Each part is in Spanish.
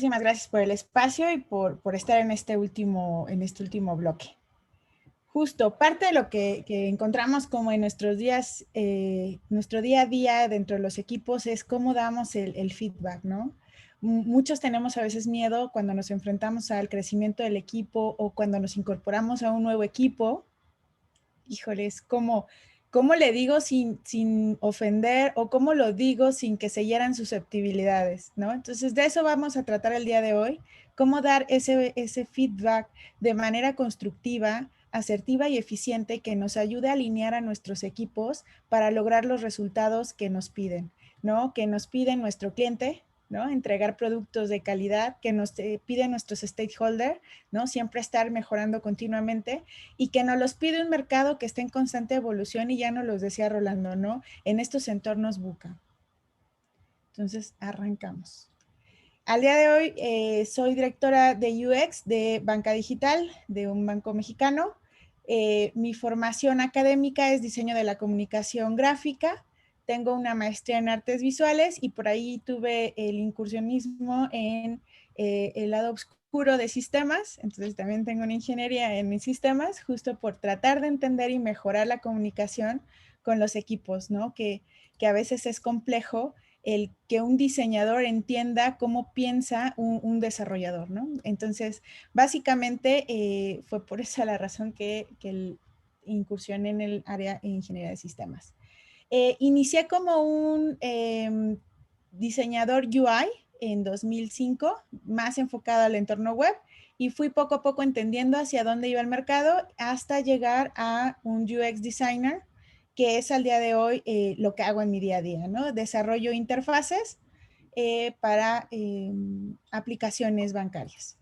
Muchísimas gracias por el espacio y por estar en este último bloque. Justo, parte de lo que encontramos como en nuestros días, nuestro día a día dentro de los equipos es cómo damos el feedback, ¿no? Muchos tenemos a veces miedo cuando nos enfrentamos al crecimiento del equipo o cuando nos incorporamos a un nuevo equipo. Híjoles, ¿cómo le digo sin ofender o cómo lo digo sin que se hieran susceptibilidades, ¿no? Entonces, de eso vamos a tratar el día de hoy, cómo dar ese feedback de manera constructiva, asertiva y eficiente que nos ayude a alinear a nuestros equipos para lograr los resultados que nos piden, ¿no? Que nos pide nuestro cliente, ¿no? Entregar productos de calidad que nos piden nuestros stakeholders, ¿no? Siempre estar mejorando continuamente y que nos los pide un mercado que está en constante evolución y ya nos los decía Rolando, ¿no? En estos entornos VUCA. Entonces, arrancamos. Al día de hoy soy directora de UX de Banca Digital, de un banco mexicano. Mi formación académica es diseño de la comunicación gráfica. Tengo una maestría en artes visuales y por ahí tuve el incursionismo en el lado oscuro de sistemas. Entonces también tengo una ingeniería en sistemas, justo por tratar de entender y mejorar la comunicación con los equipos, ¿no? Que a veces es complejo el que un diseñador entienda cómo piensa un desarrollador, ¿no? Entonces, básicamente fue por esa la razón que incursioné en el área de ingeniería de sistemas. Inicié como un diseñador UI en 2005, más enfocado al entorno web, y fui poco a poco entendiendo hacia dónde iba el mercado hasta llegar a un UX designer, que es al día de hoy lo que hago en mi día a día, ¿no? Desarrollo interfaces para aplicaciones bancarias.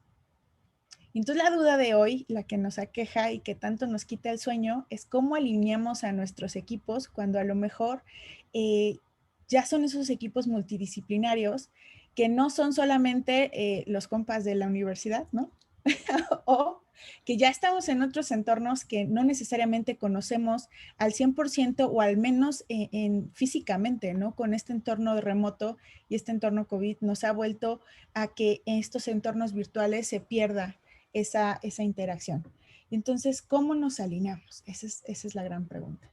Entonces la duda de hoy, la que nos aqueja y que tanto nos quita el sueño, es cómo alineamos a nuestros equipos cuando a lo mejor ya son esos equipos multidisciplinarios que no son solamente los compas de la universidad, ¿no? O que ya estamos en otros entornos que no necesariamente conocemos al 100% o al menos físicamente, ¿no? Con este entorno remoto y este entorno COVID nos ha vuelto a que en estos entornos virtuales se pierda esa interacción. Entonces, ¿cómo nos alineamos? Esa es la gran pregunta.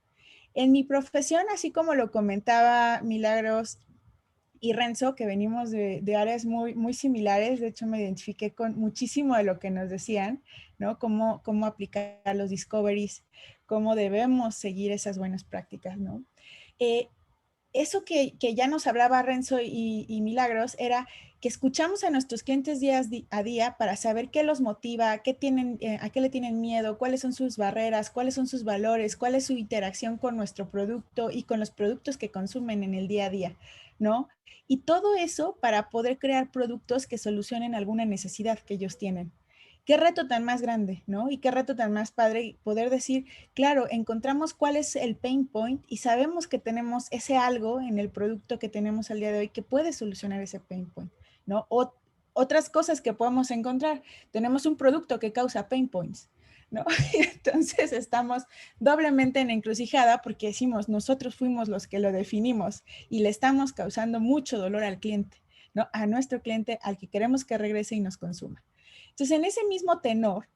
En mi profesión, así como lo comentaba Milagros y Renzo, que venimos de áreas muy similares, de hecho me identifiqué con muchísimo de lo que nos decían, ¿no? Cómo aplicar los discoveries, cómo debemos seguir esas buenas prácticas, ¿no? Eso que ya nos hablaba Renzo y Milagros era que escuchamos a nuestros clientes día a día para saber qué los motiva, qué tienen, a qué le tienen miedo, cuáles son sus barreras, cuáles son sus valores, cuál es su interacción con nuestro producto y con los productos que consumen en el día a día, ¿no? Y todo eso para poder crear productos que solucionen alguna necesidad que ellos tienen. Qué reto tan más grande, ¿no? Y qué reto tan más padre poder decir, claro, encontramos cuál es el pain point y sabemos que tenemos ese algo en el producto que tenemos al día de hoy que puede solucionar ese pain point, ¿no? O otras cosas que podemos encontrar. Tenemos un producto que causa pain points, ¿no? Y entonces estamos doblemente en encrucijada porque decimos, nosotros fuimos los que lo definimos y le estamos causando mucho dolor al cliente, ¿no? A nuestro cliente, al que queremos que regrese y nos consuma. Entonces, en ese mismo tenor,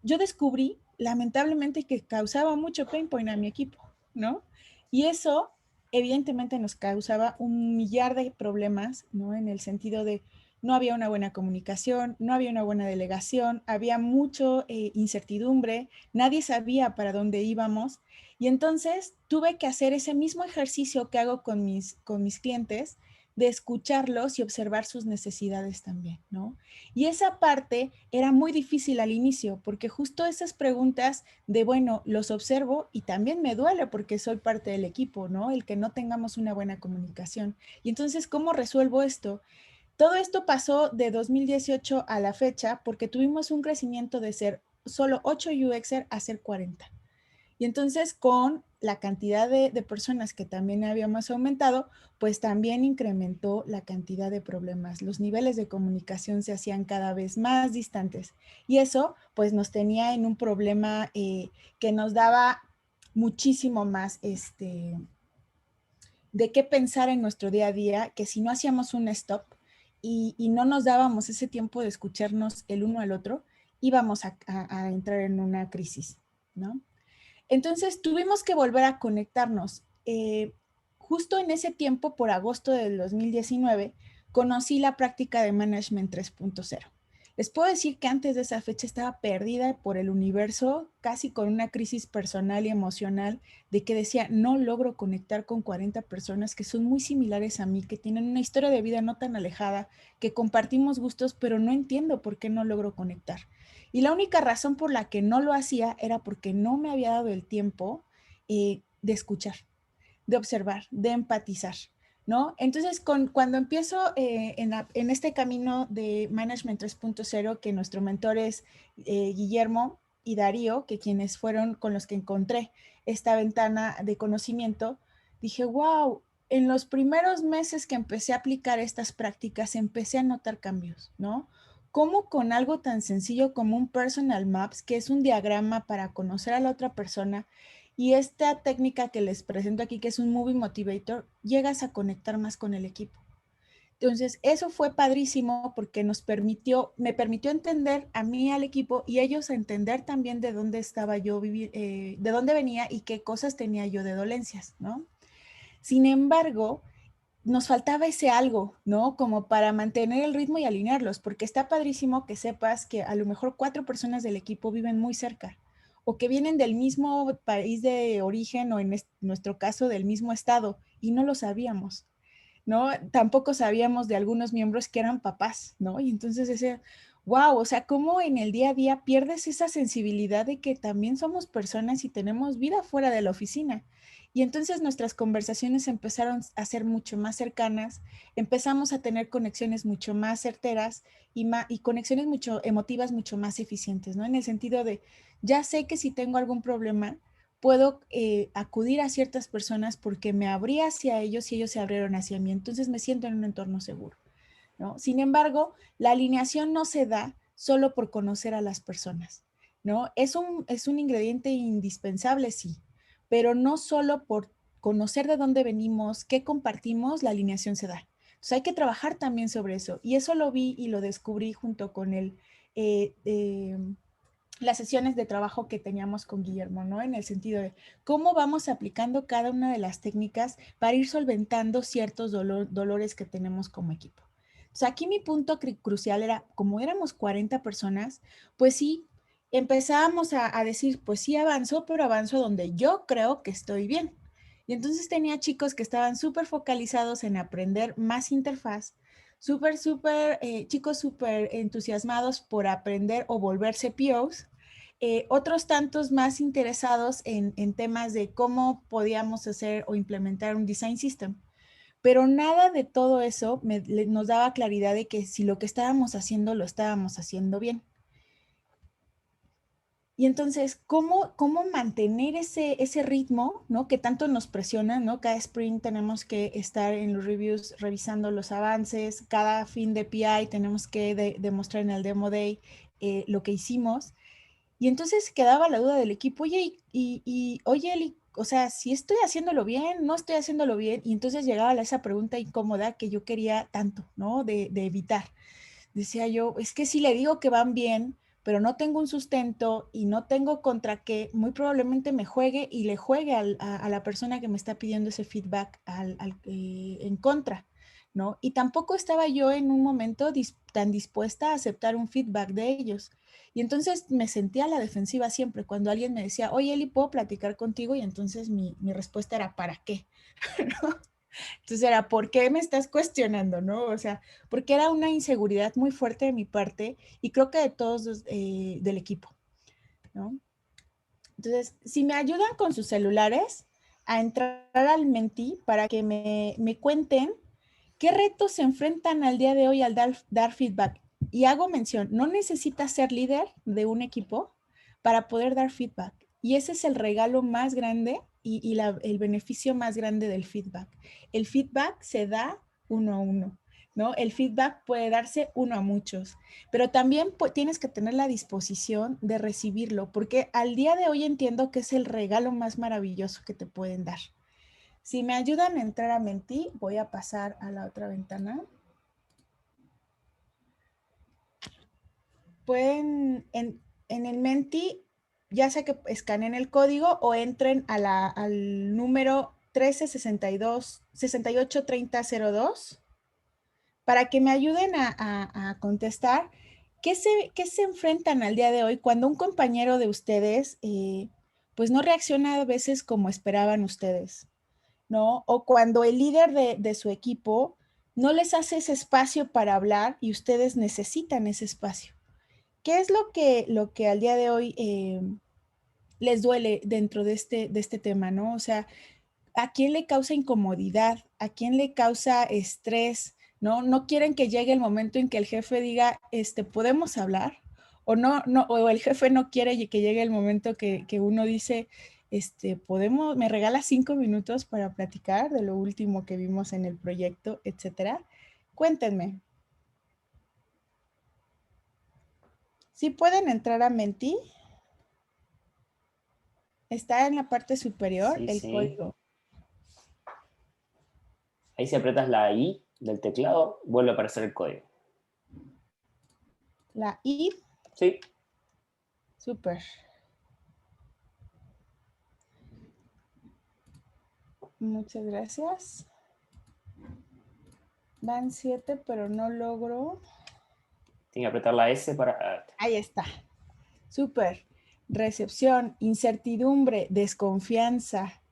yo descubrí, lamentablemente, que causaba mucho pain point a mi equipo, ¿no? Y eso, evidentemente, nos causaba un millar de problemas, ¿no? En el sentido de no había una buena comunicación, no había una buena delegación, había mucho incertidumbre, nadie sabía para dónde íbamos. Y entonces tuve que hacer ese mismo ejercicio que hago con mis clientes, de escucharlos y observar sus necesidades también, ¿no? Y esa parte era muy difícil al inicio, porque justo esas preguntas de, bueno, los observo y también me duele porque soy parte del equipo, ¿no? El que no tengamos una buena comunicación. Y entonces, ¿cómo resuelvo esto? Todo esto pasó de 2018 a la fecha porque tuvimos un crecimiento de ser solo 8 UXer a ser 40. Y entonces con la cantidad de personas que también habíamos aumentado, pues también incrementó la cantidad de problemas. Los niveles de comunicación se hacían cada vez más distantes. Y eso pues nos tenía en un problema que nos daba muchísimo más de qué pensar en nuestro día a día, que si no hacíamos un stop y no nos dábamos ese tiempo de escucharnos el uno al otro, íbamos a entrar en una crisis, ¿no? Entonces tuvimos que volver a conectarnos. Justo en ese tiempo, por agosto del 2019, conocí la práctica de Management 3.0. Les puedo decir que antes de esa fecha estaba perdida por el universo, casi con una crisis personal y emocional, de que decía, no logro conectar con 40 personas que son muy similares a mí, que tienen una historia de vida no tan alejada, que compartimos gustos, pero no entiendo por qué no logro conectar. Y la única razón por la que no lo hacía era porque no me había dado el tiempo de escuchar, de observar, de empatizar, ¿no? Entonces, cuando empiezo en este camino de Management 3.0, que nuestro mentor es Guillermo y Darío, que quienes fueron con los que encontré esta ventana de conocimiento, dije, wow, en los primeros meses que empecé a aplicar estas prácticas, empecé a notar cambios, ¿no? Cómo con algo tan sencillo como un personal maps, que es un diagrama para conocer a la otra persona, y esta técnica que les presento aquí, que es un Movie Motivator, llegas a conectar más con el equipo. Entonces, eso fue padrísimo porque me permitió entender a mí, al equipo, y ellos a entender también de dónde estaba yo, de dónde venía y qué cosas tenía yo de dolencias, ¿no? Sin embargo, nos faltaba ese algo, ¿no? Como para mantener el ritmo y alinearlos, porque está padrísimo que sepas que a lo mejor 4 personas del equipo viven muy cerca o que vienen del mismo país de origen o en nuestro caso del mismo estado y no lo sabíamos, ¿no? Tampoco sabíamos de algunos miembros que eran papás, ¿no? Y entonces ese, wow, o sea, cómo en el día a día pierdes esa sensibilidad de que también somos personas y tenemos vida fuera de la oficina. Y entonces nuestras conversaciones empezaron a ser mucho más cercanas, empezamos a tener conexiones mucho más certeras y conexiones mucho emotivas, mucho más eficientes, ¿no? En el sentido de, ya sé que si tengo algún problema, puedo acudir a ciertas personas porque me abrí hacia ellos y ellos se abrieron hacia mí. Entonces me siento en un entorno seguro, ¿no? Sin embargo, la alineación no se da solo por conocer a las personas, ¿no? Es un ingrediente indispensable, sí, pero no solo por conocer de dónde venimos, qué compartimos, la alineación se da. Entonces hay que trabajar también sobre eso. Y eso lo vi y lo descubrí junto con eh, eh, las sesiones de trabajo que teníamos con Guillermo, ¿no? En el sentido de cómo vamos aplicando cada una de las técnicas para ir solventando ciertos dolores que tenemos como equipo. O sea, aquí mi punto crucial era, como éramos 40 personas, pues sí, empezábamos a decir, pues sí avanzo, pero avanzo donde yo creo que estoy bien. Y entonces tenía chicos que estaban súper focalizados en aprender más interfaz, chicos súper entusiasmados por aprender o volverse POs, otros tantos más interesados en temas de cómo podíamos hacer o implementar un design system. Pero nada de todo eso nos daba claridad de que si lo que estábamos haciendo lo estábamos haciendo bien. Y entonces, ¿cómo mantener ese ritmo, ¿no? Que tanto nos presiona, ¿no? Cada sprint tenemos que estar en los reviews revisando los avances, cada fin de PI tenemos que demostrar en el Demo Day lo que hicimos. Y entonces quedaba la duda del equipo, oye, oye, Eli, o sea, si estoy haciéndolo bien, no estoy haciéndolo bien. Y entonces llegaba esa pregunta incómoda que yo quería tanto, ¿no? De evitar. Decía yo, es que si le digo que van bien, pero no tengo un sustento y no tengo contra qué, muy probablemente me juegue y le juegue a la persona que me está pidiendo ese feedback en contra, ¿no? Y tampoco estaba yo en un momento tan dispuesta a aceptar un feedback de ellos. Y entonces me sentía a la defensiva siempre cuando alguien me decía, oye, Eli, ¿puedo platicar contigo? Y entonces mi respuesta era, ¿para qué? ¿No? Entonces era, ¿por qué me estás cuestionando? ¿No? O sea, porque era una inseguridad muy fuerte de mi parte y creo que de todos del equipo, ¿no? Entonces, si me ayudan con sus celulares a entrar al Menti para que me cuenten qué retos se enfrentan al día de hoy al dar feedback. Y hago mención, no necesitas ser líder de un equipo para poder dar feedback. Y ese es el regalo más grande y el beneficio más grande del feedback. El feedback se da uno a uno, ¿no? El feedback puede darse uno a muchos, pero también tienes que tener la disposición de recibirlo, porque al día de hoy entiendo que es el regalo más maravilloso que te pueden dar. Si me ayudan a entrar a Menti, voy a pasar a la otra ventana. pueden en el Menti, ya sea que escaneen el código o entren al número 1362-683002 para que me ayuden a contestar. ¿Qué se enfrentan al día de hoy cuando un compañero de ustedes pues no reacciona a veces como esperaban ustedes, ¿no? O cuando el líder de su equipo no les hace ese espacio para hablar y ustedes necesitan ese espacio. ¿Qué es lo que al día de hoy les duele dentro de este tema, ¿no? O sea, ¿a quién le causa incomodidad? ¿A quién le causa estrés? ¿No? No quieren que llegue el momento en que el jefe diga, ¿podemos hablar? O o el jefe no quiere que llegue el momento que uno dice, ¿me regala 5 minutos para platicar de lo último que vimos en el proyecto, etcétera? Cuéntenme. ¿Sí pueden entrar a Menti? Está en la parte superior Sí, el sí. código. Ahí si apretas la I del teclado, vuelve a aparecer el código. La I. Sí. Súper. Muchas gracias. Van 7, pero no logro. Tiene que apretar la S para... Ahí está. Súper. Recepción, incertidumbre, desconfianza.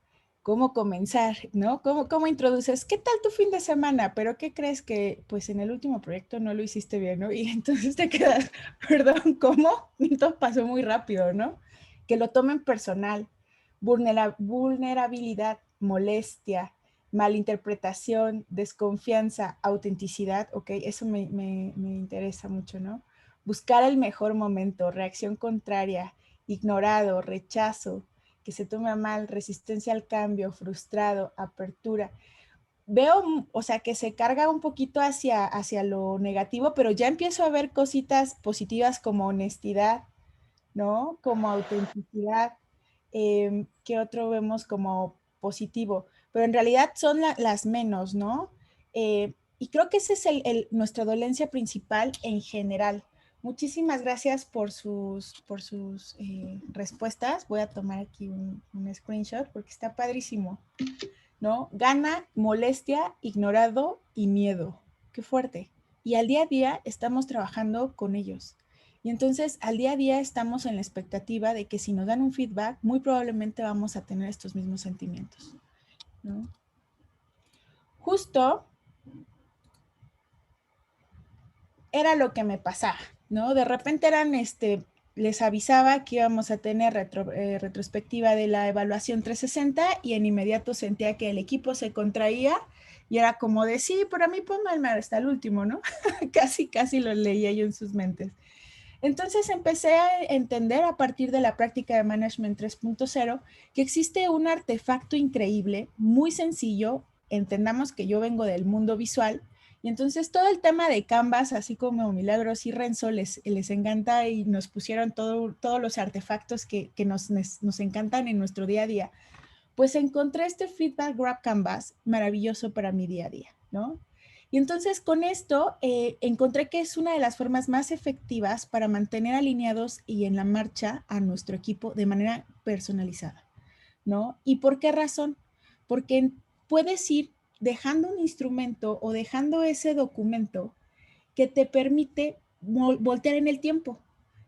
¿Cómo comenzar? ¿No? ¿Cómo introduces? ¿Qué tal tu fin de semana? Pero ¿qué crees que pues en el último proyecto no lo hiciste bien, ¿no? Y entonces te quedas, perdón, ¿cómo? Esto pasó muy rápido, ¿no? Que lo tomen personal. Vulnerabilidad, molestia, malinterpretación, desconfianza, autenticidad, ok, eso me interesa mucho, ¿no? Buscar el mejor momento, reacción contraria, ignorado, rechazo, que se tome a mal, resistencia al cambio, frustrado, apertura. Veo, o sea, que se carga un poquito hacia lo negativo, pero ya empiezo a ver cositas positivas como honestidad, ¿no? Como autenticidad. ¿Qué otro vemos como positivo? Pero en realidad son las menos, ¿no? Y creo que esa es nuestra dolencia principal en general. Muchísimas gracias por sus respuestas. Voy a tomar aquí un screenshot porque está padrísimo, ¿no? Gana, molestia, ignorado y miedo. Qué fuerte. Y al día a día estamos trabajando con ellos. Y entonces al día a día estamos en la expectativa de que si nos dan un feedback, muy probablemente vamos a tener estos mismos sentimientos, ¿no? Justo era lo que me pasaba, ¿no? De repente les avisaba que íbamos a tener retrospectiva de la evaluación 360 y en inmediato sentía que el equipo se contraía y era como de, sí, pero a mí pónganme hasta el último, ¿no? Casi lo leía yo en sus mentes. Entonces empecé a entender a partir de la práctica de Management 3.0 que existe un artefacto increíble, muy sencillo. Entendamos que yo vengo del mundo visual y entonces todo el tema de Canvas, así como Milagros y Renzo, les encanta y nos pusieron todos los artefactos que nos encantan en nuestro día a día. Pues encontré este Feedback Grab Canvas maravilloso para mi día a día, ¿no? Y entonces con esto encontré que es una de las formas más efectivas para mantener alineados y en la marcha a nuestro equipo de manera personalizada, ¿no? ¿Y por qué razón? Porque puedes ir dejando un instrumento o dejando ese documento que te permite voltear en el tiempo,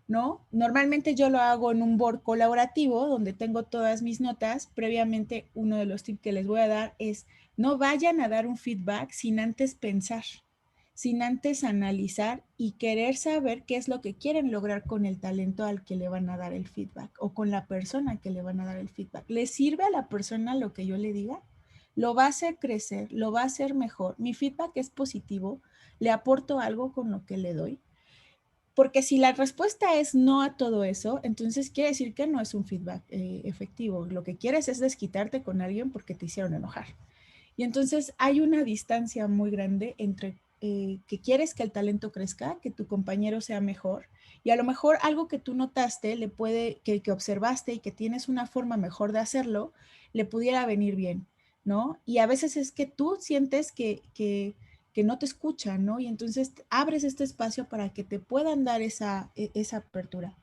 ¿no? Normalmente yo lo hago en un board colaborativo donde tengo todas mis notas. Previamente, uno de los tips que les voy a dar es no vayan a dar un feedback sin antes pensar, sin antes analizar y querer saber qué es lo que quieren lograr con el talento al que le van a dar el feedback o con la persona que le van a dar el feedback. ¿Le sirve a la persona lo que yo le diga? ¿Lo va a hacer crecer? ¿Lo va a hacer mejor? ¿Mi feedback es positivo? ¿Le aporto algo con lo que le doy? Porque si la respuesta es no a todo eso, entonces quiere decir que no es un feedback efectivo. Lo que quieres es desquitarte con alguien porque te hicieron enojar. Y entonces hay una distancia muy grande entre que quieres que el talento crezca, que tu compañero sea mejor, y a lo mejor algo que tú notaste, que observaste y que tienes una forma mejor de hacerlo, le pudiera venir bien, ¿no? Y a veces es que tú sientes que que no te escuchan, ¿no? Y entonces abres este espacio para que te puedan dar esa apertura.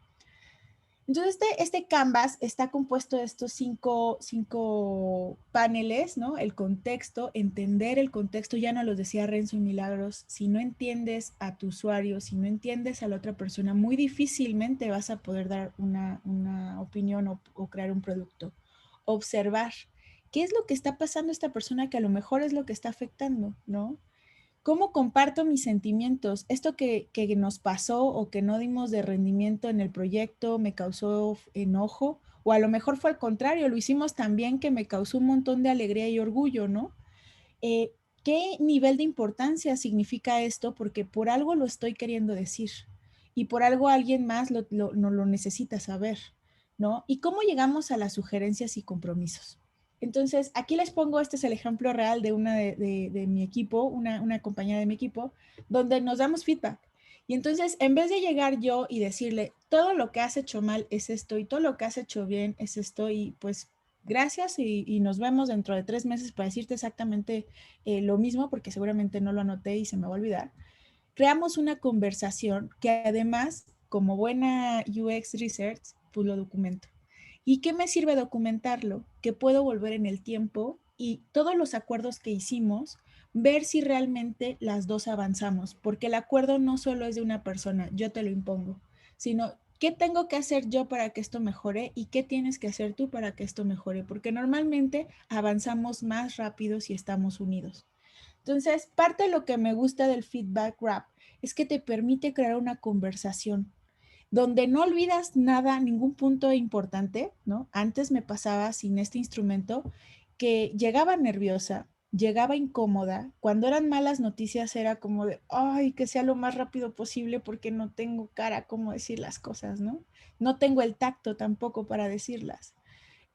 Entonces, este canvas está compuesto de estos cinco paneles, ¿no? El contexto, entender el contexto, ya nos lo decía Renzo y Milagros, si no entiendes a tu usuario, si no entiendes a la otra persona, muy difícilmente vas a poder dar una opinión o crear un producto. Observar, ¿qué es lo que está pasando a esta persona que a lo mejor es lo que está afectando, ¿no? ¿Cómo comparto mis sentimientos? Esto que nos pasó o que no dimos de rendimiento en el proyecto me causó enojo, o a lo mejor fue al contrario, lo hicimos tan bien que me causó un montón de alegría y orgullo, ¿no? Eh, ¿Qué nivel de importancia significa esto? Porque por algo lo estoy queriendo decir y por algo alguien más no lo necesita saber, ¿no? ¿Y cómo llegamos a las sugerencias y compromisos? Entonces, aquí les pongo, este es el ejemplo real de una de mi equipo, una compañera de mi equipo, donde nos damos feedback. Y entonces, en vez de llegar yo y decirle, todo lo que has hecho mal es esto y todo lo que has hecho bien es esto, y pues gracias y nos vemos dentro de 3 meses para decirte exactamente lo mismo, porque seguramente no lo anoté y se me va a olvidar. Creamos una conversación que además, como buena UX Research, pues lo documento. ¿Y qué me sirve documentarlo? Que puedo volver en el tiempo y todos los acuerdos que hicimos, ver si realmente las dos avanzamos, porque el acuerdo no solo es de una persona, yo te lo impongo, sino qué tengo que hacer yo para que esto mejore y qué tienes que hacer tú para que esto mejore, porque normalmente avanzamos más rápido si estamos unidos. Entonces, parte de lo que me gusta del feedback wrap es que te permite crear una conversación donde no olvidas nada, ningún punto importante, ¿no? Antes me pasaba sin este instrumento que llegaba nerviosa, llegaba incómoda. Cuando eran malas noticias era como de, ay, que sea lo más rápido posible porque no tengo cara cómo decir las cosas, ¿no? No tengo el tacto tampoco para decirlas.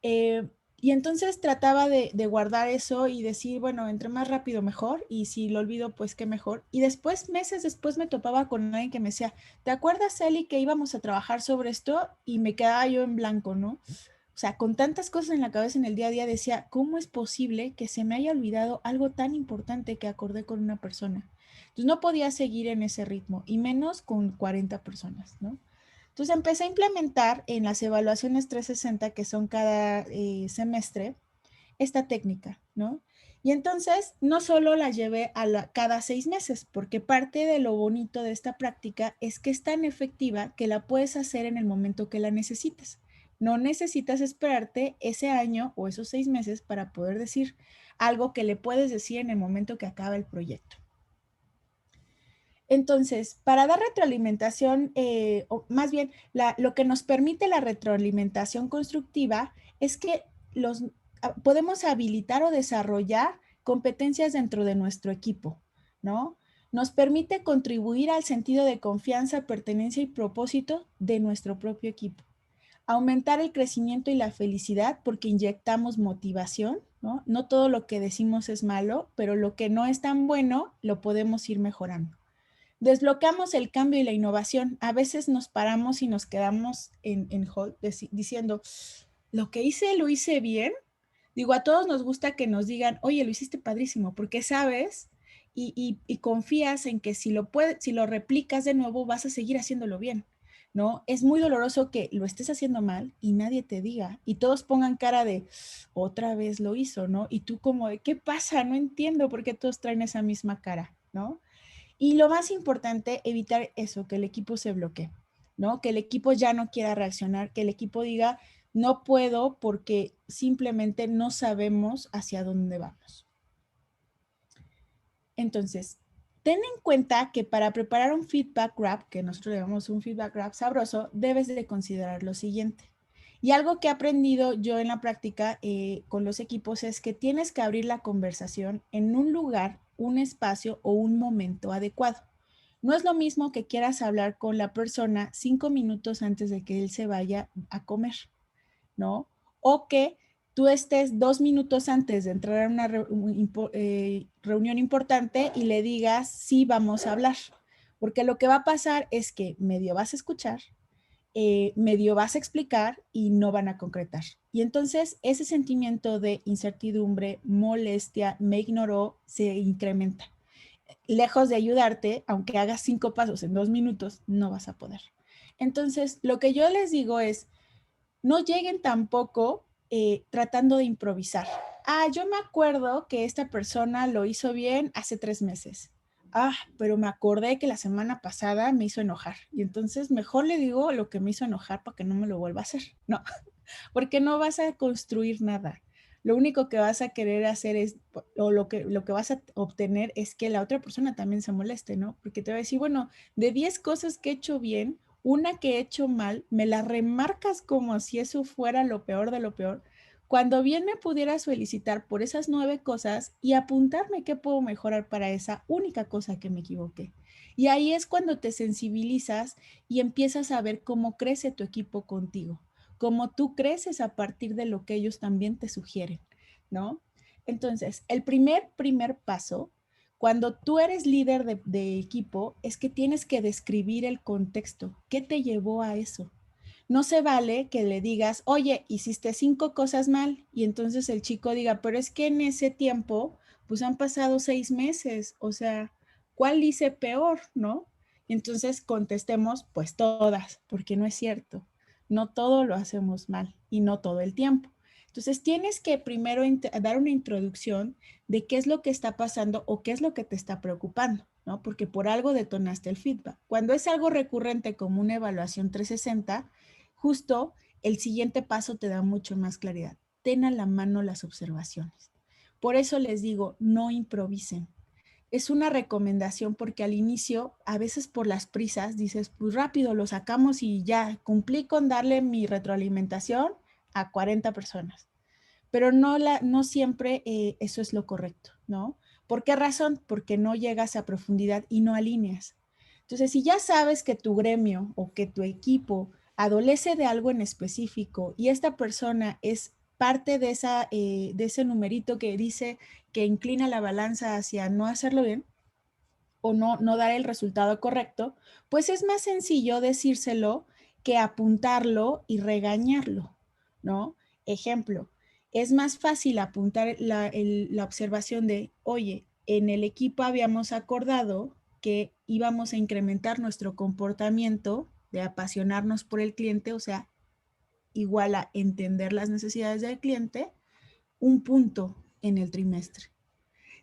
Eh, y entonces trataba de guardar eso y decir, bueno, entre más rápido mejor, y si lo olvido, pues qué mejor. Y después, meses después, me topaba con alguien que me decía, ¿te acuerdas, Eli, que íbamos a trabajar sobre esto? Y me quedaba yo en blanco, ¿no? O sea, con tantas cosas en la cabeza en el día a día, decía, ¿cómo es posible que se me haya olvidado algo tan importante que acordé con una persona? Entonces no podía seguir en ese ritmo, y menos con 40 personas, ¿no? Entonces empecé a implementar en las evaluaciones 360 que son cada semestre esta técnica, ¿no? Y entonces no solo la llevé cada 6 meses, porque parte de lo bonito de esta práctica es que es tan efectiva que la puedes hacer en el momento que la necesites. No necesitas esperarte ese año o esos 6 meses para poder decir algo que le puedes decir en el momento que acaba el proyecto. Entonces, para dar retroalimentación, o más bien, lo que nos permite la retroalimentación constructiva es que podemos habilitar o desarrollar competencias dentro de nuestro equipo, ¿no? Nos permite contribuir al sentido de confianza, pertenencia y propósito de nuestro propio equipo. Aumentar el crecimiento y la felicidad porque inyectamos motivación, ¿no? No todo lo que decimos es malo, pero lo que no es tan bueno lo podemos ir mejorando. Desbloqueamos el cambio y la innovación. A veces nos paramos y nos quedamos en hold diciendo, lo que hice, lo hice bien. Digo, a todos nos gusta que nos digan, oye, lo hiciste padrísimo, porque sabes y confías en que si lo replicas de nuevo, vas a seguir haciéndolo bien, ¿no? Es muy doloroso que lo estés haciendo mal y nadie te diga, y todos pongan cara de, otra vez lo hizo, ¿no? Y tú como de, ¿qué pasa? No entiendo por qué todos traen esa misma cara, ¿no? Y lo más importante, evitar eso, que el equipo se bloquee, ¿no? Que el equipo ya no quiera reaccionar, que el equipo diga, no puedo porque simplemente no sabemos hacia dónde vamos. Entonces, ten en cuenta que para preparar un feedback wrap, que nosotros llamamos un feedback wrap sabroso, debes de considerar lo siguiente. Y algo que he aprendido yo en la práctica con los equipos es que tienes que abrir la conversación en un lugar, un espacio o un momento adecuado. No es lo mismo que quieras hablar con la persona 5 minutos antes de que él se vaya a comer, ¿no? O que tú estés 2 minutos antes de entrar a una reunión importante y le digas, sí, vamos a hablar. Porque lo que va a pasar es que medio vas a escuchar, medio vas a explicar y no van a concretar. Y entonces ese sentimiento de incertidumbre, molestia, me ignoró, se incrementa. lejos de ayudarte, aunque hagas 5 pasos en 2 minutos, no vas a poder. Entonces, lo que yo les digo es, no lleguen tampoco tratando de improvisar. Ah, yo me acuerdo que esta persona lo hizo bien hace 3 meses. Ah, pero me acordé que la semana pasada me hizo enojar. Y entonces mejor le digo lo que me hizo enojar para que no me lo vuelva a hacer. No, porque no vas a construir nada. Lo único que vas a querer hacer es, o lo que vas a obtener es que la otra persona también se moleste, ¿no? Porque te va a decir, bueno, de 10 cosas que he hecho bien, una que he hecho mal, me la remarcas como si eso fuera lo peor de lo peor, cuando bien me pudieras felicitar por esas 9 cosas y apuntarme qué puedo mejorar para esa única cosa que me equivoqué. Y ahí es cuando te sensibilizas y empiezas a ver cómo crece tu equipo contigo, cómo tú creces a partir de lo que ellos también te sugieren, ¿no? Entonces, el primer paso, cuando tú eres líder de equipo, es que tienes que describir el contexto. ¿Qué te llevó a eso? No se vale que le digas, oye, hiciste 5 cosas mal, y entonces el chico diga, pero es que en ese tiempo, pues han pasado 6 meses, o sea, ¿cuál hice peor, no? Y entonces contestemos, pues todas, porque no es cierto. No todo lo hacemos mal y no todo el tiempo. Entonces tienes que primero dar una introducción de qué es lo que está pasando o qué es lo que te está preocupando, ¿no? Porque por algo detonaste el feedback. Cuando es algo recurrente como una evaluación 360, justo el siguiente paso te da mucho más claridad. Ten a la mano las observaciones. Por eso les digo, no improvisen. Es una recomendación porque al inicio, a veces por las prisas, dices, pues rápido lo sacamos y ya cumplí con darle mi retroalimentación a 40 personas. Pero no siempre eso es lo correcto, ¿no? ¿Por qué razón? Porque no llegas a profundidad y no alineas. Entonces, si ya sabes que tu gremio o que tu equipo adolece de algo en específico y esta persona es parte de ese numerito que dice que inclina la balanza hacia no hacerlo bien o no dar el resultado correcto, pues es más sencillo decírselo que apuntarlo y regañarlo, ¿no? Ejemplo, es más fácil apuntar la observación de, oye, en el equipo habíamos acordado que íbamos a incrementar nuestro comportamiento de apasionarnos por el cliente, o sea, igual a entender las necesidades del cliente, un punto en el trimestre.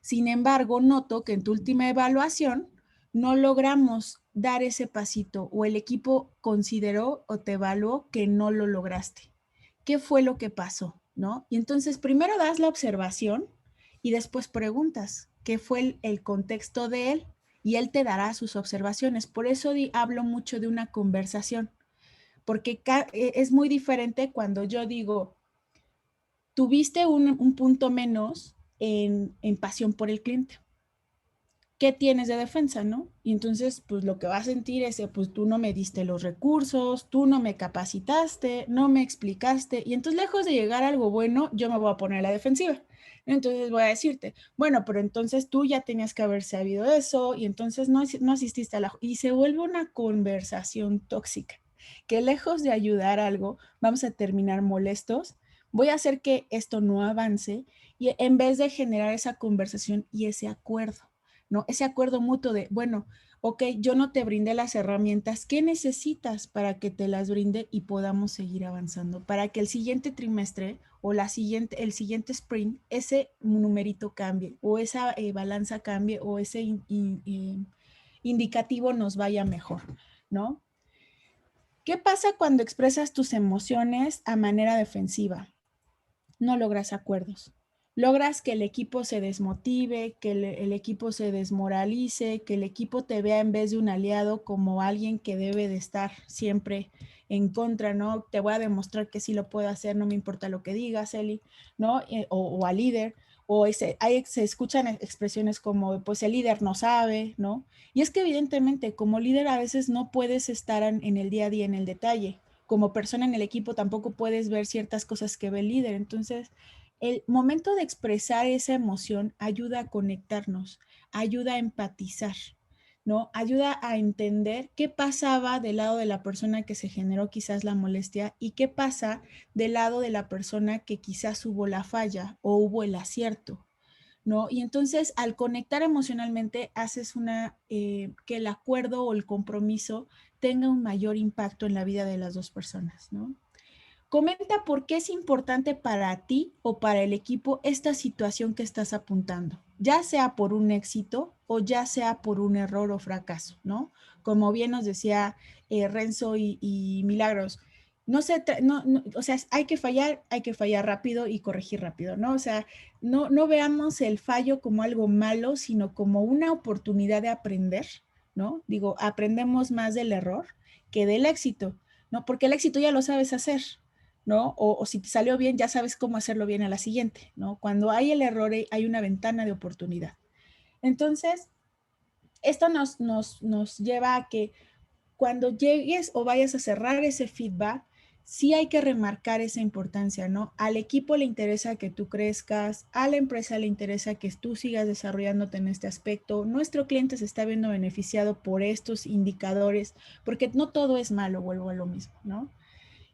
Sin embargo, noto que en tu última evaluación no logramos dar ese pasito o el equipo consideró o te evaluó que no lo lograste. ¿Qué fue lo que pasó? ¿No? Y entonces primero das la observación y después preguntas qué fue el contexto de él y él te dará sus observaciones. Por eso hablo mucho de una conversación, porque es muy diferente cuando yo digo, tuviste un punto menos en pasión por el cliente. ¿Qué tienes de defensa, no? Y entonces, pues lo que va a sentir es, pues tú no me diste los recursos, tú no me capacitaste, no me explicaste, y entonces lejos de llegar a algo bueno, yo me voy a poner a la defensiva. Entonces voy a decirte, bueno, pero entonces tú ya tenías que haber sabido eso, y entonces no asististe a la... Y se vuelve una conversación tóxica, que lejos de ayudar a algo, vamos a terminar molestos, voy a hacer que esto no avance, y en vez de generar esa conversación y ese acuerdo. ¿No? Ese acuerdo mutuo de, bueno, ok, yo no te brindé las herramientas, ¿qué necesitas para que te las brinde y podamos seguir avanzando? Para que el siguiente trimestre o el siguiente sprint, ese numerito cambie o esa balanza cambie o ese indicativo nos vaya mejor, ¿no? ¿Qué pasa cuando expresas tus emociones a manera defensiva? No logras acuerdos. Logras que el equipo se desmotive, que el equipo se desmoralice, que el equipo te vea en vez de un aliado como alguien que debe de estar siempre en contra, ¿no? Te voy a demostrar que sí lo puedo hacer, no me importa lo que digas, Eli, ¿no? O al líder, se escuchan expresiones como, pues el líder no sabe, ¿no? Y es que evidentemente como líder a veces no puedes estar en el día a día, en el detalle, como persona en el equipo tampoco puedes ver ciertas cosas que ve el líder. Entonces, el momento de expresar esa emoción ayuda a conectarnos, ayuda a empatizar, ¿no? Ayuda a entender qué pasaba del lado de la persona que se generó quizás la molestia y qué pasa del lado de la persona que quizás hubo la falla o hubo el acierto, ¿no? Y entonces al conectar emocionalmente haces que el acuerdo o el compromiso tenga un mayor impacto en la vida de las dos personas, ¿no? Comenta por qué es importante para ti o para el equipo esta situación que estás apuntando, ya sea por un éxito o ya sea por un error o fracaso, ¿no? Como bien nos decía Renzo y Milagros, o sea, hay que fallar rápido y corregir rápido, ¿no? O sea, no veamos el fallo como algo malo, sino como una oportunidad de aprender, ¿no? Digo, aprendemos más del error que del éxito, ¿no? Porque el éxito ya lo sabes hacer, ¿no? O si te salió bien, ya sabes cómo hacerlo bien a la siguiente, ¿no? Cuando hay el error, hay una ventana de oportunidad. Entonces, esto nos lleva a que cuando llegues o vayas a cerrar ese feedback, sí hay que remarcar esa importancia, ¿no? Al equipo le interesa que tú crezcas, a la empresa le interesa que tú sigas desarrollándote en este aspecto, nuestro cliente se está viendo beneficiado por estos indicadores, porque no todo es malo, vuelvo a lo mismo, ¿no?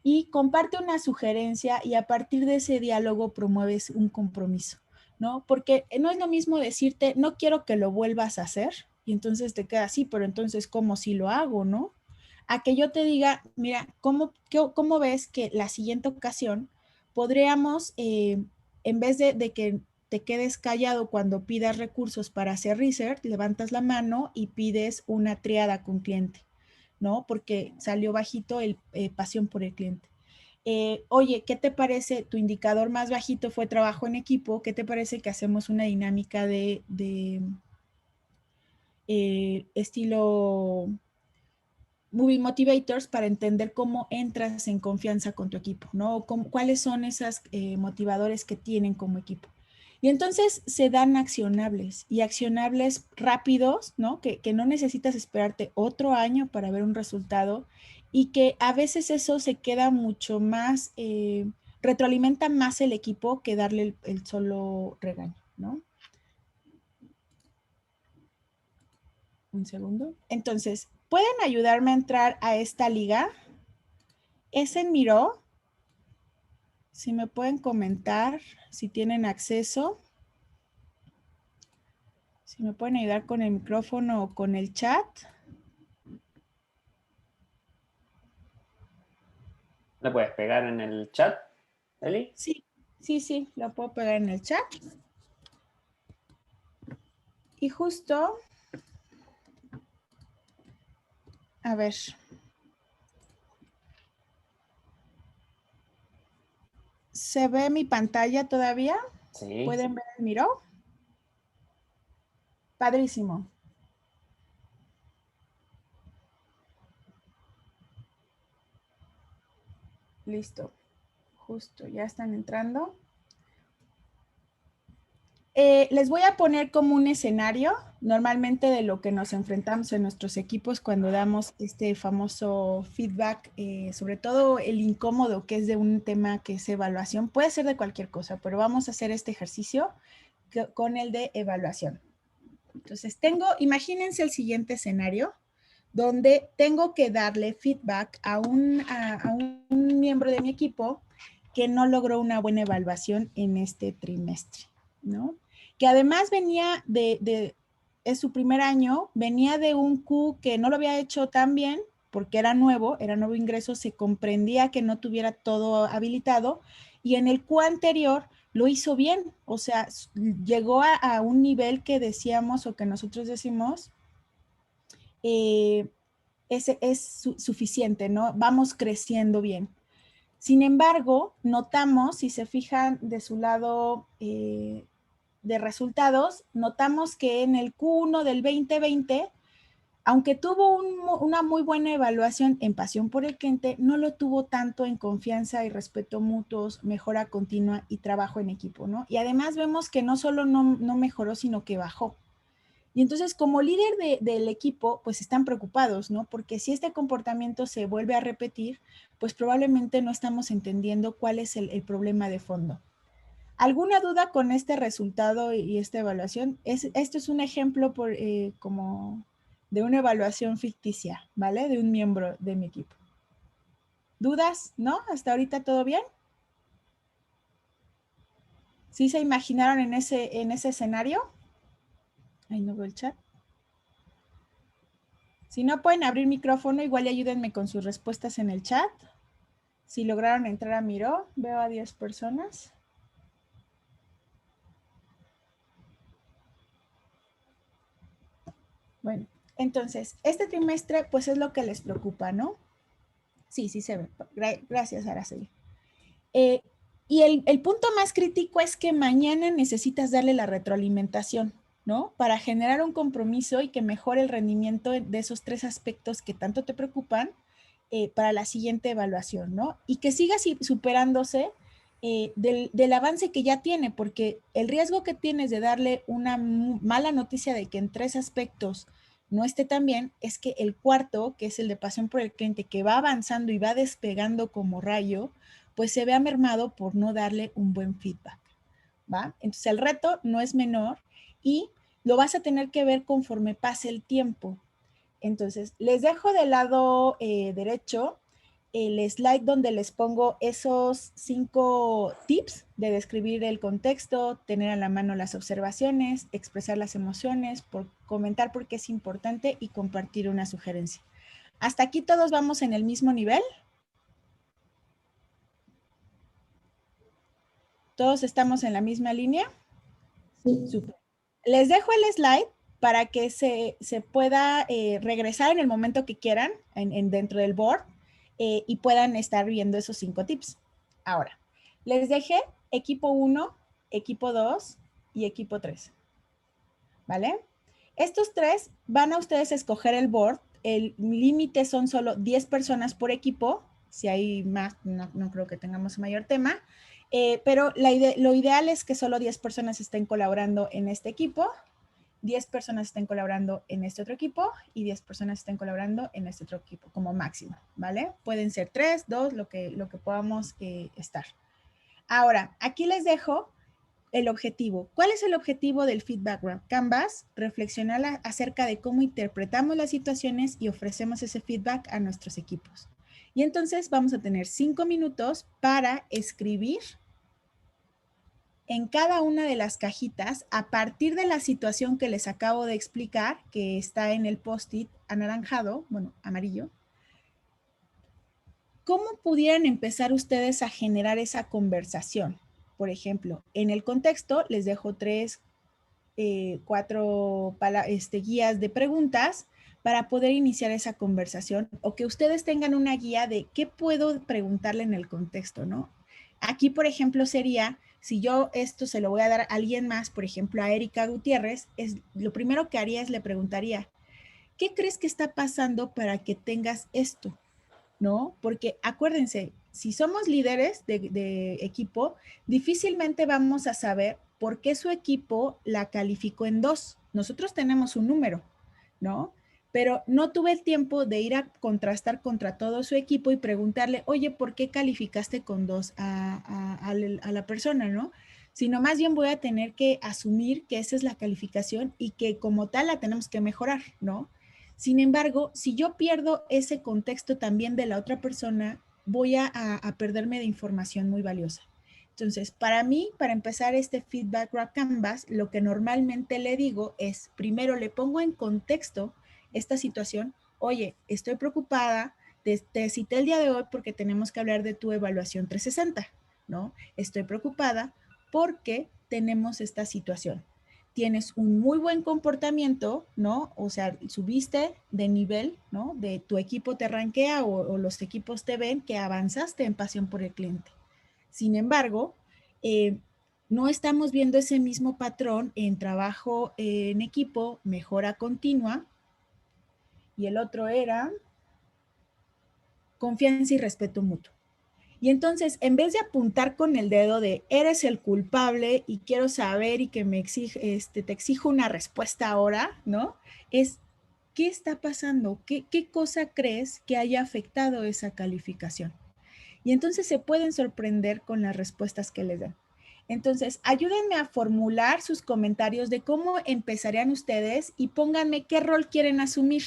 Y comparte una sugerencia y a partir de ese diálogo promueves un compromiso, ¿no? Porque no es lo mismo decirte, no quiero que lo vuelvas a hacer, y entonces te queda así, pero entonces, ¿cómo si lo hago, no? A que yo te diga, mira, ¿cómo ves que la siguiente ocasión podríamos, en vez de que te quedes callado cuando pidas recursos para hacer research, levantas la mano y pides una triada con cliente, ¿no? Porque salió bajito el pasión por el cliente. Oye, ¿qué te parece? Tu indicador más bajito fue trabajo en equipo. ¿Qué te parece que hacemos una dinámica de estilo Movie Motivators para entender cómo entras en confianza con tu equipo, ¿no? ¿Cuáles son esos motivadores que tienen como equipo? Y entonces se dan accionables y accionables rápidos, ¿no? Que no necesitas esperarte otro año para ver un resultado y que a veces eso se queda mucho más, retroalimenta más el equipo que darle el solo regaño, ¿no? Un segundo. Entonces, ¿pueden ayudarme a entrar a esta liga? Es en Miro. Si me pueden comentar si tienen acceso, si me pueden ayudar con el micrófono o con el chat. ¿Le puedes pegar en el chat, Eli? Sí, sí, lo puedo pegar en el chat. Y justo, a ver, ¿se ve mi pantalla todavía? Sí. ¿Pueden ver el Miro? Padrísimo. Listo. Justo, ya están entrando. Les voy a poner como un escenario, normalmente de lo que nos enfrentamos en nuestros equipos cuando damos este famoso feedback, sobre todo el incómodo que es de un tema que es evaluación, puede ser de cualquier cosa, pero vamos a hacer este ejercicio con el de evaluación. Entonces imagínense el siguiente escenario, donde tengo que darle feedback a un miembro de mi equipo que no logró una buena evaluación en este trimestre, ¿no? Que además venía es su primer año, venía de un Q que no lo había hecho tan bien porque era nuevo ingreso, se comprendía que no tuviera todo habilitado y en el Q anterior lo hizo bien, o sea, llegó a un nivel que decíamos o que nosotros decimos, es suficiente, ¿no? Vamos creciendo bien. Sin embargo, notamos, si se fijan de su lado de resultados, notamos que en el Q1 del 2020, aunque tuvo una muy buena evaluación en pasión por el cliente, no lo tuvo tanto en confianza y respeto mutuos, mejora continua y trabajo en equipo, ¿no? Y además vemos que no solo no mejoró, sino que bajó. Y entonces, como líder del equipo, pues están preocupados, ¿no? Porque si este comportamiento se vuelve a repetir, pues probablemente no estamos entendiendo cuál es el problema de fondo. ¿Alguna duda con este resultado y esta evaluación? Esto es un ejemplo como de una evaluación ficticia, ¿vale? De un miembro de mi equipo. ¿Dudas? ¿No? ¿Hasta ahorita todo bien? ¿Sí se imaginaron en ese escenario? Ahí no veo el chat. Si no pueden abrir micrófono, igual y ayúdenme con sus respuestas en el chat. Si lograron entrar a Miro, veo a 10 personas. Bueno, entonces, este trimestre, pues es lo que les preocupa, ¿no? Sí, sí se ve. Gracias, Araceli. Y el punto más crítico es que mañana necesitas darle la retroalimentación, ¿no? Para generar un compromiso y que mejore el rendimiento de esos 3 aspectos que tanto te preocupan para la siguiente evaluación, ¿no? Y que siga superándose del avance que ya tiene, porque el riesgo que tienes de darle una mala noticia de que en 3 aspectos no esté tan bien, es que el cuarto, que es el de pasión por el cliente, que va avanzando y va despegando como rayo, pues se vea mermado por no darle un buen feedback, ¿va? Entonces el reto no es menor y lo vas a tener que ver conforme pase el tiempo. Entonces, les dejo del lado derecho el slide donde les pongo esos 5 tips de describir el contexto, tener a la mano las observaciones, expresar las emociones, comentar por qué es importante y compartir una sugerencia. ¿Hasta aquí todos vamos en el mismo nivel? ¿Todos estamos en la misma línea? Sí. Super. Les dejo el slide para que se pueda regresar en el momento que quieran dentro del board y puedan estar viendo esos 5 tips. Ahora, les dejé equipo 1, equipo 2 y equipo 3. ¿Vale? Estos 3 van a ustedes a escoger el board. El límite son solo 10 personas por equipo. Si hay más, no creo que tengamos mayor tema. Pero lo ideal es que solo 10 personas estén colaborando en este equipo, 10 personas estén colaborando en este otro equipo y 10 personas estén colaborando en este otro equipo como máximo, ¿vale? Pueden ser 3, 2, lo que podamos estar. Ahora, aquí les dejo el objetivo. ¿Cuál es el objetivo del Feedback Canvas? Reflexionar acerca de cómo interpretamos las situaciones y ofrecemos ese feedback a nuestros equipos. Y entonces vamos a tener 5 minutos para escribir en cada una de las cajitas, a partir de la situación que les acabo de explicar, que está en el post-it anaranjado, bueno, amarillo, ¿cómo pudieran empezar ustedes a generar esa conversación? Por ejemplo, en el contexto les dejo 3, 4 guías de preguntas para poder iniciar esa conversación o que ustedes tengan una guía de qué puedo preguntarle en el contexto, ¿no? Aquí, por ejemplo, sería, si yo esto se lo voy a dar a alguien más, por ejemplo, a Erika Gutiérrez, lo primero que haría es le preguntaría, ¿qué crees que está pasando para que tengas esto? ¿No? Porque acuérdense, si somos líderes de equipo, difícilmente vamos a saber por qué su equipo la calificó en 2. Nosotros tenemos un número, ¿no? Pero no tuve el tiempo de ir a contrastar contra todo su equipo y preguntarle, oye, ¿por qué calificaste con 2 a la persona, ¿no? Sino más bien voy a tener que asumir que esa es la calificación y que como tal la tenemos que mejorar, ¿no? Sin embargo, si yo pierdo ese contexto también de la otra persona, voy a perderme de información muy valiosa. Entonces, para mí, para empezar este Feedback Wrap Canvas, lo que normalmente le digo es, primero le pongo en contexto esta situación. Oye, estoy preocupada, te cité el día de hoy porque tenemos que hablar de tu evaluación 360, ¿no? Estoy preocupada porque tenemos esta situación. Tienes un muy buen comportamiento, ¿no? O sea, subiste de nivel, ¿no? De tu equipo te rankea o los equipos te ven que avanzaste en pasión por el cliente. Sin embargo, no estamos viendo ese mismo patrón en trabajo en equipo, mejora continua. Y el otro era confianza y respeto mutuo. Y entonces, en vez de apuntar con el dedo de eres el culpable y quiero saber y que me exige, te exijo una respuesta ahora, ¿no? Es, ¿qué está pasando? ¿Qué cosa crees que haya afectado esa calificación? Y entonces se pueden sorprender con las respuestas que les dan. Entonces, ayúdenme a formular sus comentarios de cómo empezarían ustedes y pónganme qué rol quieren asumir.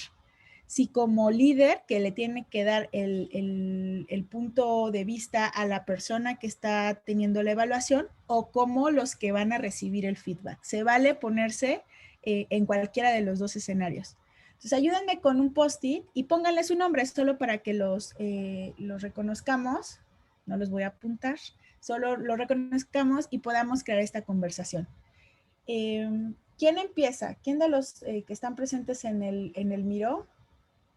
si como líder que le tiene que dar el punto de vista a la persona que está teniendo la evaluación o como los que van a recibir el feedback. Se vale ponerse en cualquiera de los dos escenarios. Entonces, ayúdenme con un post-it y pónganle su nombre solo para que los reconozcamos. No los voy a apuntar. Solo lo reconozcamos y podamos crear esta conversación. ¿Quién empieza? ¿Quién de los que están presentes en el Miro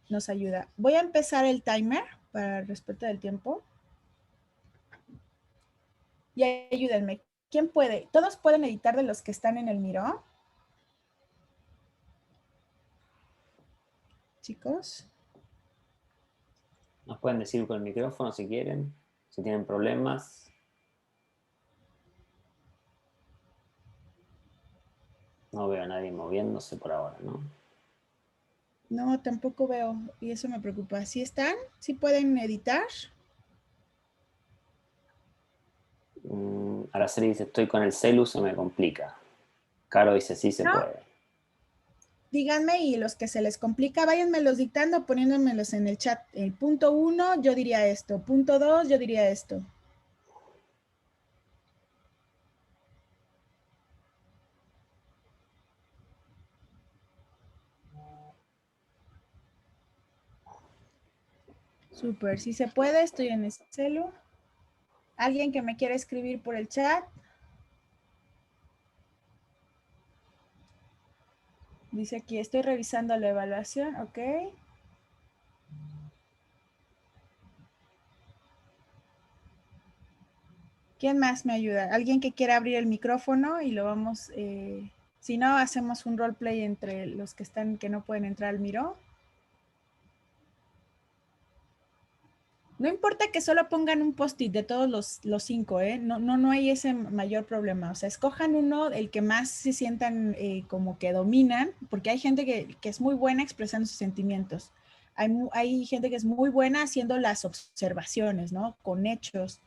nos ayuda? Voy a empezar el timer para el respeto del tiempo. Y ayúdenme. ¿Quién puede? ¿Todos pueden editar de los que están en el Miro? Chicos. Nos pueden decir con el micrófono si quieren, si tienen problemas. No veo a nadie moviéndose por ahora, ¿no? No, tampoco veo y eso me preocupa. ¿Sí están? ¿Sí pueden editar? Araceli dice, estoy con el celu, se me complica. Caro dice, sí se puede. Díganme y los que se les complica, váyanmelos dictando, poniéndomelos en el chat. El punto 1, yo diría esto. Punto 2, yo diría esto. Súper, si se puede, estoy en el celu. ¿Alguien que me quiera escribir por el chat? Dice aquí, estoy revisando la evaluación, ok. ¿Quién más me ayuda? ¿Alguien que quiera abrir el micrófono y lo vamos, si no, hacemos un roleplay entre los que están, que no pueden entrar al Miro? No importa que solo pongan un post-it de todos los 5, ¿eh? No hay ese mayor problema. O sea, escojan uno, el que más se sientan como que dominan, porque hay gente que es muy buena expresando sus sentimientos. Hay gente que es muy buena haciendo las observaciones, ¿no? Con hechos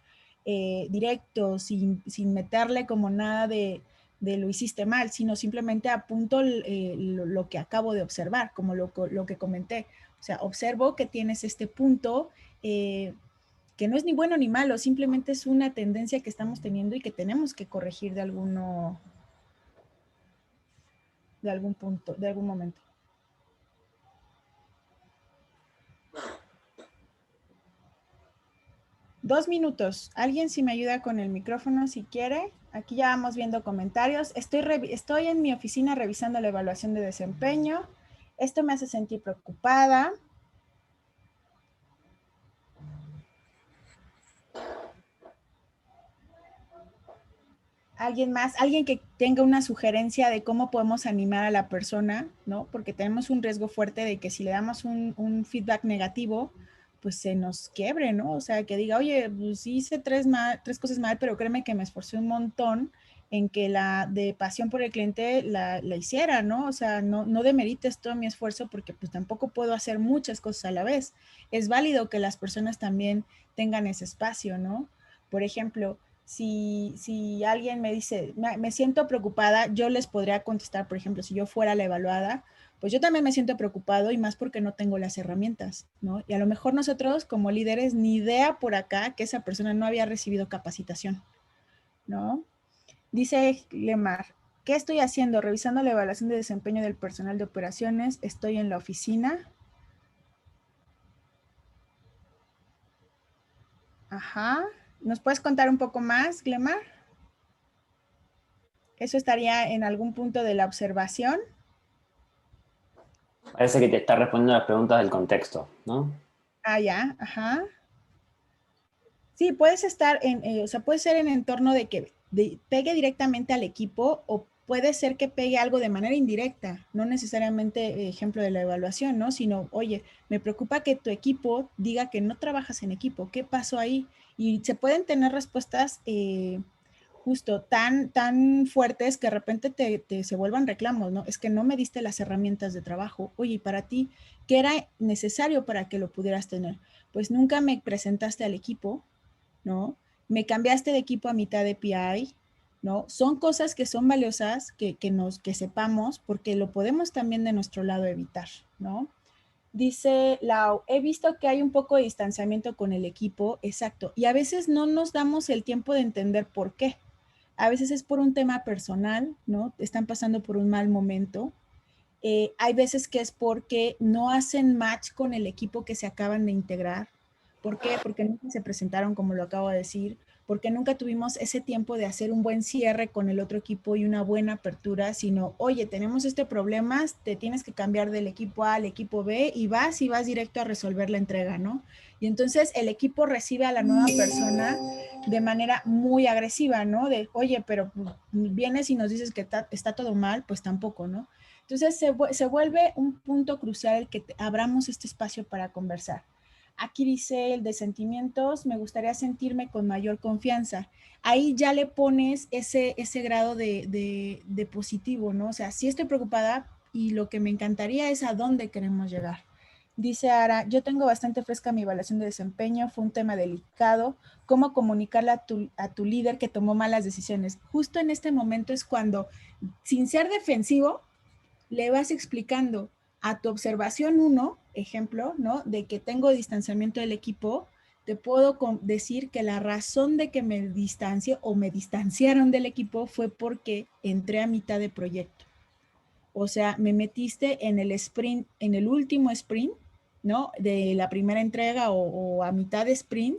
directos, sin meterle como nada de lo hiciste mal, sino simplemente apunto lo que acabo de observar, como lo que comenté. O sea, observo que tienes este punto que no es ni bueno ni malo, simplemente es una tendencia que estamos teniendo y que tenemos que corregir de algún punto, de algún momento. Dos minutos. Alguien si me ayuda con el micrófono si quiere. Aquí ya vamos viendo comentarios. Estoy en mi oficina revisando la evaluación de desempeño. Esto me hace sentir preocupada. Alguien más, alguien que tenga una sugerencia de cómo podemos animar a la persona, ¿no? Porque tenemos un riesgo fuerte de que si le damos un feedback negativo, pues se nos quiebre, ¿no? O sea, que diga, oye, pues hice tres cosas mal, pero créeme que me esforcé un montón en que la de pasión por el cliente la hiciera, ¿no? O sea, no demerites todo mi esfuerzo porque pues tampoco puedo hacer muchas cosas a la vez. Es válido que las personas también tengan ese espacio, ¿no? Por ejemplo, si alguien me dice, me siento preocupada, yo les podría contestar, por ejemplo, si yo fuera la evaluada, pues yo también me siento preocupado y más porque no tengo las herramientas, ¿no? Y a lo mejor nosotros como líderes ni idea por acá que esa persona no había recibido capacitación, ¿no? Dice Lemar, ¿qué estoy haciendo? Revisando la evaluación de desempeño del personal de operaciones, estoy en la oficina. Ajá. ¿Nos puedes contar un poco más, Glemar? ¿Eso estaría en algún punto de la observación? Parece que te está respondiendo a las preguntas del contexto, ¿no? Ah, ya, ajá. Sí, puedes estar o sea, puede ser en entorno de que pegue directamente al equipo o puede ser que pegue algo de manera indirecta, no necesariamente ejemplo de la evaluación, ¿no? Sino, oye, me preocupa que tu equipo diga que no trabajas en equipo, ¿qué pasó ahí? Y se pueden tener respuestas justo tan fuertes que de repente se vuelvan reclamos, ¿no? Es que no me diste las herramientas de trabajo. Oye, ¿y para ti qué era necesario para que lo pudieras tener? Pues nunca me presentaste al equipo, ¿no? Me cambiaste de equipo a mitad de PI, ¿no? Son cosas que son valiosas que sepamos porque lo podemos también de nuestro lado evitar, ¿no? Dice Lau, he visto que hay un poco de distanciamiento con el equipo, exacto, y a veces no nos damos el tiempo de entender por qué. A veces es por un tema personal, ¿no? Están pasando por un mal momento. Hay veces que es porque no hacen match con el equipo que se acaban de integrar. ¿Por qué? Porque nunca se presentaron, como lo acabo de decir, porque nunca tuvimos ese tiempo de hacer un buen cierre con el otro equipo y una buena apertura, sino, oye, tenemos este problema, te tienes que cambiar del equipo A al equipo B y vas directo a resolver la entrega, ¿no? Y entonces el equipo recibe a la nueva persona de manera muy agresiva, ¿no? De, oye, pero vienes y nos dices que está todo mal, pues tampoco, ¿no? Entonces se vuelve un punto crucial el que abramos este espacio para conversar. Aquí dice el de sentimientos, me gustaría sentirme con mayor confianza. Ahí ya le pones ese grado de positivo, ¿no? O sea, sí estoy preocupada y lo que me encantaría es a dónde queremos llegar. Dice Ara, yo tengo bastante fresca mi evaluación de desempeño, fue un tema delicado, cómo comunicarle a tu líder que tomó malas decisiones. Justo en este momento es cuando, sin ser defensivo, le vas explicando a tu observación 1, ejemplo, ¿no? De que tengo distanciamiento del equipo, te puedo decir que la razón de que me distancie o me distanciaron del equipo fue porque entré a mitad de proyecto. O sea, me metiste en el sprint, en el último sprint, ¿no? De la primera entrega o a mitad de sprint,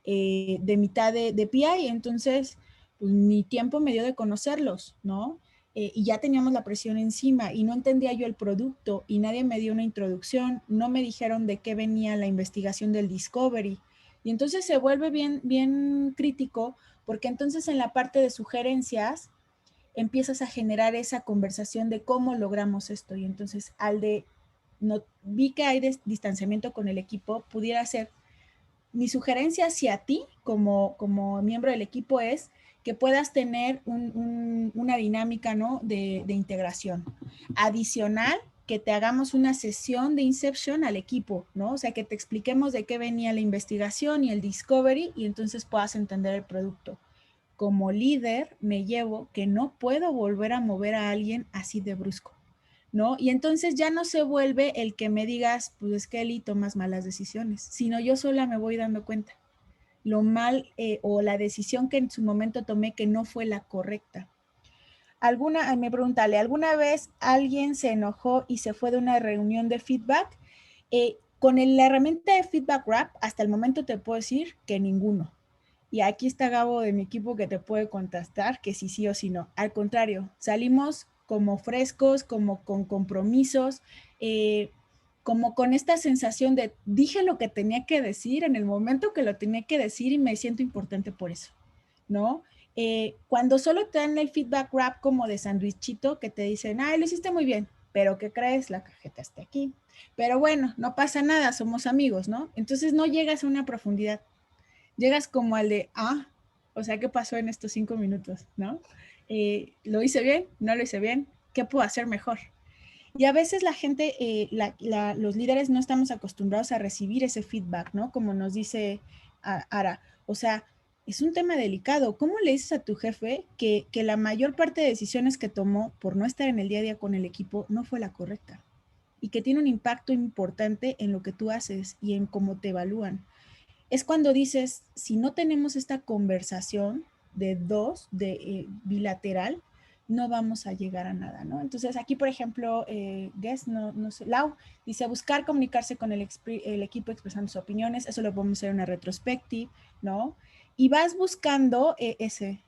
de mitad de PI, entonces, pues mi tiempo me dio de conocerlos, ¿no? Y ya teníamos la presión encima y no entendía yo el producto y nadie me dio una introducción, no me dijeron de qué venía la investigación del discovery. Y entonces se vuelve bien, bien crítico porque entonces en la parte de sugerencias empiezas a generar esa conversación de cómo logramos esto. Y entonces al de, no, vi que hay distanciamiento con el equipo, pudiera ser, mi sugerencia hacia ti como miembro del equipo es que puedas tener una dinámica, ¿no? de integración. Adicional, que te hagamos una sesión de inception al equipo, ¿no? O sea, que te expliquemos de qué venía la investigación y el discovery y entonces puedas entender el producto. Como líder me llevo que no puedo volver a mover a alguien así de brusco, ¿no? Y entonces ya no se vuelve el que me digas, pues es que Eli tomas malas decisiones, sino yo sola me voy dando cuenta lo mal o la decisión que en su momento tomé que no fue la correcta. Me preguntale, ¿alguna vez alguien se enojó y se fue de una reunión de feedback? Con la herramienta de Feedback Wrap, hasta el momento te puedo decir que ninguno. Y aquí está Gabo de mi equipo que te puede contestar que sí o sí no. Al contrario, salimos como frescos, como con compromisos, como con esta sensación de dije lo que tenía que decir en el momento que lo tenía que decir y me siento importante por eso, ¿no? Cuando solo te dan el feedback wrap como de sandwichito que te dicen, ay, lo hiciste muy bien, pero ¿qué crees? La cajeta está aquí. Pero bueno, no pasa nada, somos amigos, ¿no? Entonces no llegas a una profundidad llegas como al de, o sea, ¿qué pasó en estos 5 minutos? ¿No? ¿Lo hice bien? ¿No lo hice bien? ¿Qué puedo hacer mejor? Y a veces la gente, los líderes no estamos acostumbrados a recibir ese feedback, ¿no? Como nos dice Ara. O sea, es un tema delicado. ¿Cómo le dices a tu jefe que la mayor parte de decisiones que tomó por no estar en el día a día con el equipo no fue la correcta? Y que tiene un impacto importante en lo que tú haces y en cómo te evalúan es cuando dices, si no tenemos esta conversación de dos, bilateral, no vamos a llegar a nada, ¿no? Entonces aquí, por ejemplo, Guess, no sé, Lau, dice buscar comunicarse con el equipo expresando sus opiniones, eso lo podemos hacer en una retrospectiva, ¿no? Y vas buscando ese.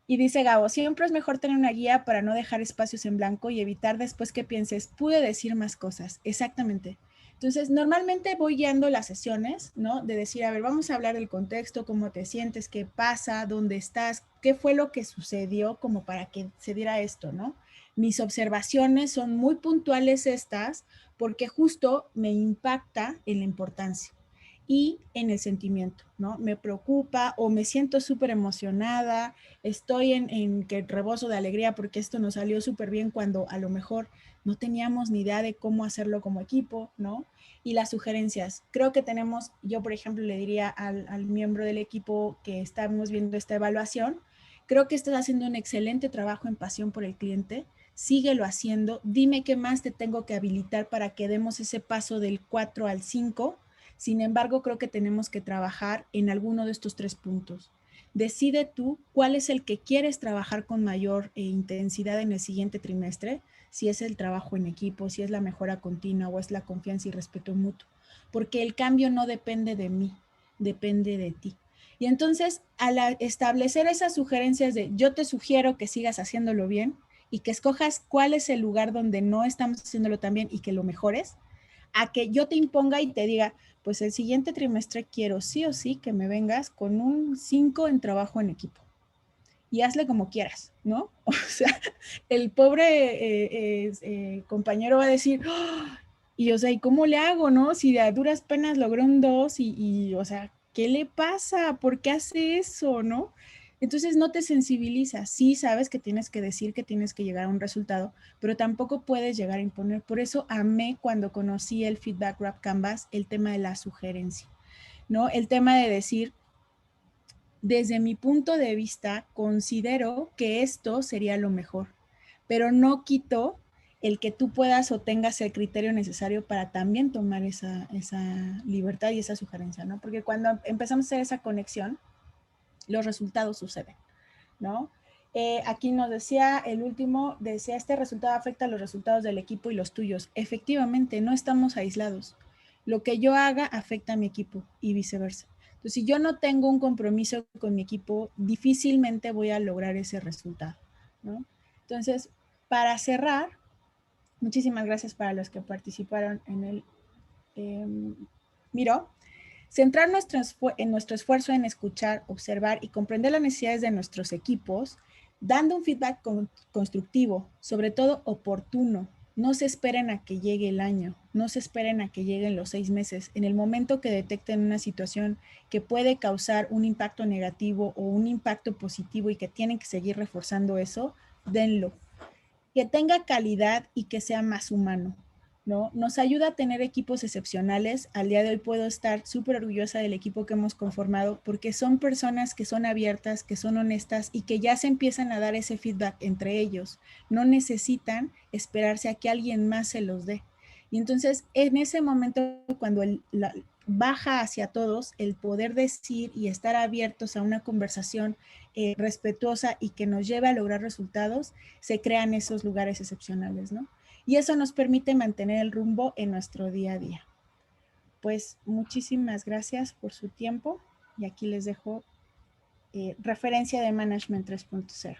Y dice Gabo, siempre es mejor tener una guía para no dejar espacios en blanco y evitar después que pienses, pude decir más cosas. Exactamente. Entonces, normalmente voy guiando las sesiones, ¿no? De decir, a ver, vamos a hablar del contexto, cómo te sientes, qué pasa, dónde estás, qué fue lo que sucedió como para que se diera esto, ¿no? Mis observaciones son muy puntuales estas porque justo me impacta en la importancia y en el sentimiento, ¿no? Me preocupa o me siento súper emocionada, estoy en que rebozo de alegría porque esto nos salió súper bien cuando a lo mejor no teníamos ni idea de cómo hacerlo como equipo, ¿no? Y las sugerencias. Creo que tenemos, yo por ejemplo le diría al miembro del equipo que estamos viendo esta evaluación, creo que estás haciendo un excelente trabajo en pasión por el cliente, síguelo haciendo, dime qué más te tengo que habilitar para que demos ese paso del 4 al 5. Sin embargo, creo que tenemos que trabajar en alguno de estos 3 puntos. Decide tú cuál es el que quieres trabajar con mayor intensidad en el siguiente trimestre, si es el trabajo en equipo, si es la mejora continua o es la confianza y respeto mutuo, porque el cambio no depende de mí, depende de ti. Y entonces, al establecer esas sugerencias de yo te sugiero que sigas haciéndolo bien y que escojas cuál es el lugar donde no estamos haciéndolo tan bien y que lo mejores, a que yo te imponga y te diga, pues el siguiente trimestre quiero sí o sí que me vengas con un 5 en trabajo en equipo. Y hazle como quieras, ¿no? O sea, el pobre compañero va a decir, oh, y o sea, ¿y cómo le hago, no? Si a duras penas logré un 2 o sea, ¿qué le pasa? ¿Por qué hace eso, no? Entonces no te sensibilizas. Sí sabes que tienes que decir que tienes que llegar a un resultado, pero tampoco puedes llegar a imponer. Por eso amé cuando conocí el Feedback Wrap Canvas, el tema de la sugerencia, ¿no? El tema de decir, desde mi punto de vista, considero que esto sería lo mejor, pero no quito el que tú puedas o tengas el criterio necesario para también tomar esa libertad y esa sugerencia, ¿no? Porque cuando empezamos a hacer esa conexión, los resultados suceden, ¿no? Aquí nos decía el último, decía, este resultado afecta a los resultados del equipo y los tuyos. Efectivamente, no estamos aislados. Lo que yo haga afecta a mi equipo y viceversa. Entonces, si yo no tengo un compromiso con mi equipo, difícilmente voy a lograr ese resultado, ¿no? Entonces, para cerrar, muchísimas gracias para los que participaron en el Miro. Centrar en nuestro esfuerzo en escuchar, observar y comprender las necesidades de nuestros equipos, dando un feedback constructivo, sobre todo oportuno. No se esperen a que llegue el año, no se esperen a que lleguen los 6 meses. En el momento que detecten una situación que puede causar un impacto negativo o un impacto positivo y que tienen que seguir reforzando eso, denlo. Que tenga calidad y que sea más humano, ¿no? Nos ayuda a tener equipos excepcionales. Al día de hoy puedo estar súper orgullosa del equipo que hemos conformado porque son personas que son abiertas, que son honestas y que ya se empiezan a dar ese feedback entre ellos. No necesitan esperarse a que alguien más se los dé. Y entonces, en ese momento, cuando baja hacia todos, el poder decir y estar abiertos a una conversación respetuosa y que nos lleve a lograr resultados, se crean esos lugares excepcionales, ¿no? Y eso nos permite mantener el rumbo en nuestro día a día. Pues muchísimas gracias por su tiempo y aquí les dejo referencia de Management 3.0.